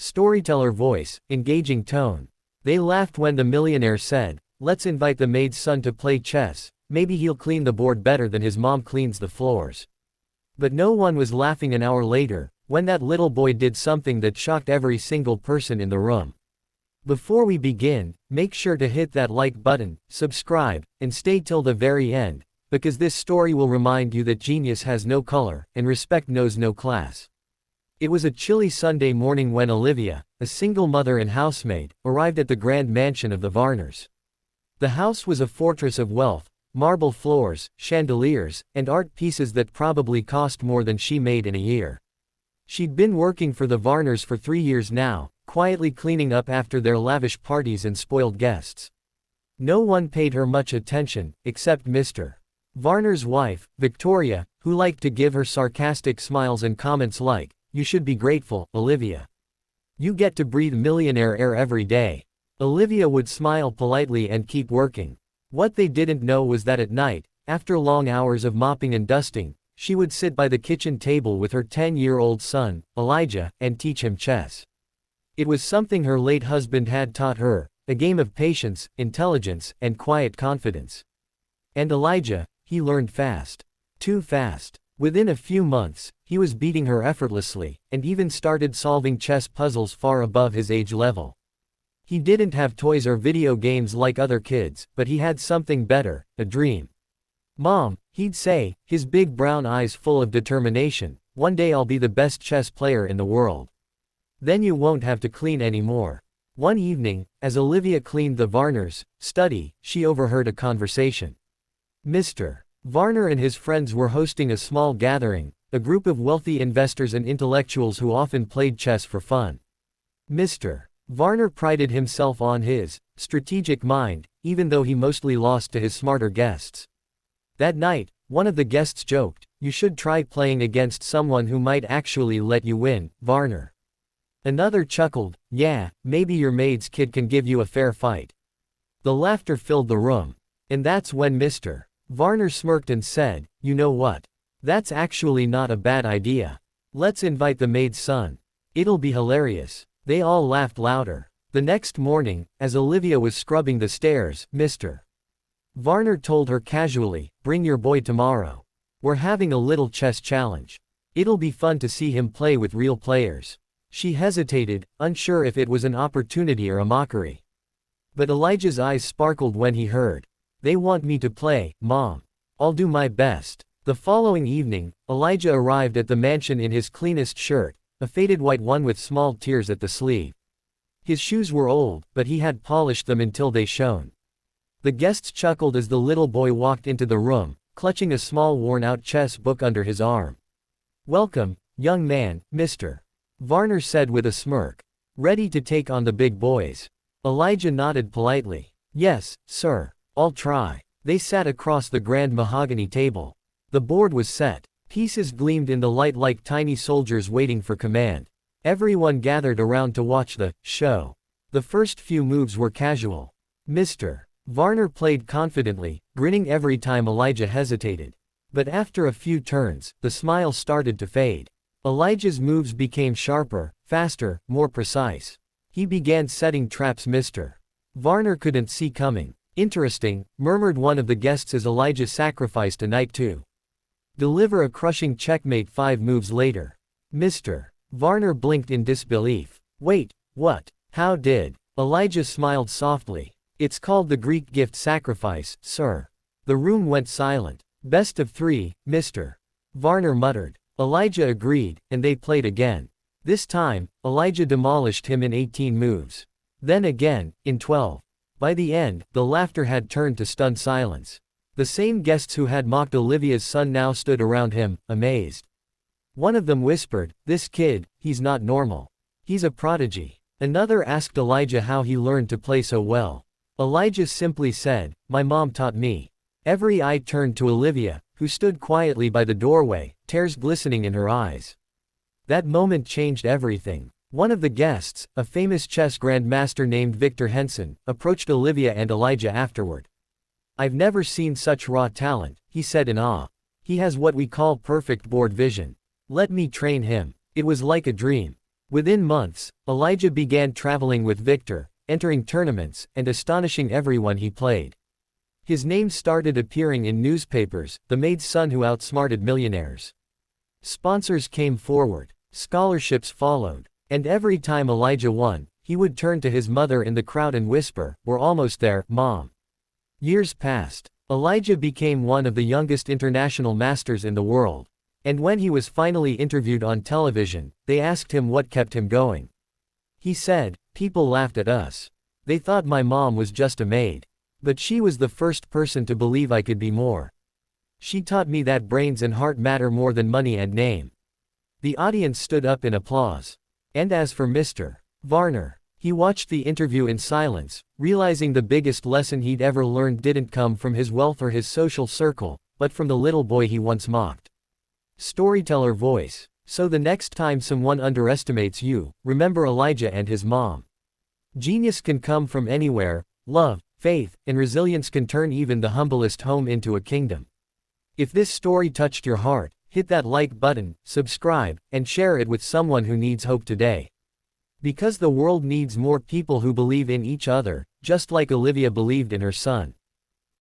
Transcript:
Storyteller voice, engaging tone. They laughed when the millionaire said, "Let's invite the maid's son to play chess, maybe he'll clean the board better than his mom cleans the floors." But no one was laughing an hour later, when that little boy did something that shocked every single person in the room. Before we begin, make sure to hit that like button, subscribe, and stay till the very end, because this story will remind you that genius has no color, and respect knows no class. It was a chilly Sunday morning when Olivia, a single mother and housemaid, arrived at the grand mansion of the Varners. The house was a fortress of wealth, marble floors, chandeliers, and art pieces that probably cost more than she made in a year. She'd been working for the Varners for 3 years now, quietly cleaning up after their lavish parties and spoiled guests. No one paid her much attention, except Mr. Varner's wife, Victoria, who liked to give her sarcastic smiles and comments like, "You should be grateful, Olivia. You get to breathe millionaire air every day." Olivia would smile politely and keep working. What they didn't know was that at night, after long hours of mopping and dusting, she would sit by the kitchen table with her 10-year-old son, Elijah, and teach him chess. It was something her late husband had taught her, a game of patience, intelligence, and quiet confidence. And Elijah, he learned fast. Too fast. Within a few months, he was beating her effortlessly, and even started solving chess puzzles far above his age level. He didn't have toys or video games like other kids, but he had something better, a dream. "Mom," he'd say, his big brown eyes full of determination, "one day I'll be the best chess player in the world. Then you won't have to clean anymore." One evening, as Olivia cleaned the Varners' study, she overheard a conversation. Mr. Varner and his friends were hosting a small gathering, a group of wealthy investors and intellectuals who often played chess for fun. Mr. Varner prided himself on his strategic mind, even though he mostly lost to his smarter guests. That night, one of the guests joked, "You should try playing against someone who might actually let you win, Varner." Another chuckled, "Yeah, maybe your maid's kid can give you a fair fight." The laughter filled the room. And that's when Mr. Varner smirked and said, "You know what? That's actually not a bad idea. Let's invite the maid's son. It'll be hilarious." They all laughed louder. The next morning, as Olivia was scrubbing the stairs, Mr. Varner told her casually, "Bring your boy tomorrow. We're having a little chess challenge. It'll be fun to see him play with real players." She hesitated, unsure if it was an opportunity or a mockery. But Elijah's eyes sparkled when he heard, "They want me to play, Mom. I'll do my best." The following evening, Elijah arrived at the mansion in his cleanest shirt, a faded white one with small tears at the sleeve. His shoes were old, but he had polished them until they shone. The guests chuckled as the little boy walked into the room, clutching a small worn-out chess book under his arm. "Welcome, young man," Mr. Varner said with a smirk. "Ready to take on the big boys?" Elijah nodded politely. "Yes, sir. I'll try." They sat across the grand mahogany table. The board was set. Pieces gleamed in the light like tiny soldiers waiting for command. Everyone gathered around to watch the show. The first few moves were casual. Mr. Varner played confidently, grinning every time Elijah hesitated. But after a few turns, the smile started to fade. Elijah's moves became sharper, faster, more precise. He began setting traps Mr. Varner couldn't see coming. "Interesting," murmured one of the guests as Elijah sacrificed a knight to deliver a crushing checkmate 5 moves later. Mr. Varner blinked in disbelief. "Wait, what? How did?" Elijah smiled softly. "It's called the Greek gift sacrifice, sir." The room went silent. "Best of 3, Mr. Varner muttered. Elijah agreed, and they played again. This time, Elijah demolished him in 18 moves. Then again, in 12. By the end, the laughter had turned to stunned silence. The same guests who had mocked Olivia's son now stood around him, amazed. One of them whispered, "This kid, he's not normal. He's a prodigy." Another asked Elijah how he learned to play so well. Elijah simply said, "My mom taught me." Every eye turned to Olivia, who stood quietly by the doorway, tears glistening in her eyes. That moment changed everything. One of the guests, a famous chess grandmaster named Victor Henson, approached Olivia and Elijah afterward. "I've never seen such raw talent," he said in awe. "He has what we call perfect board vision. Let me train him." It was like a dream. Within months, Elijah began traveling with Victor, entering tournaments, and astonishing everyone he played. His name started appearing in newspapers, the maid's son who outsmarted millionaires. Sponsors came forward, scholarships followed, and every time Elijah won, he would turn to his mother in the crowd and whisper, "We're almost there, Mom." Years passed. Elijah became one of the youngest international masters in the world. And when he was finally interviewed on television, they asked him what kept him going. He said, "People laughed at us. They thought my mom was just a maid. But she was the first person to believe I could be more. She taught me that brains and heart matter more than money and name." The audience stood up in applause. And as for Mr. Varner, he watched the interview in silence, realizing the biggest lesson he'd ever learned didn't come from his wealth or his social circle, but from the little boy he once mocked. Storyteller voice. So the next time someone underestimates you, remember Elijah and his mom. Genius can come from anywhere. Love, faith, and resilience can turn even the humblest home into a kingdom. If this story touched your heart, hit that like button, subscribe, and share it with someone who needs hope today. Because the world needs more people who believe in each other, just like Olivia believed in her son.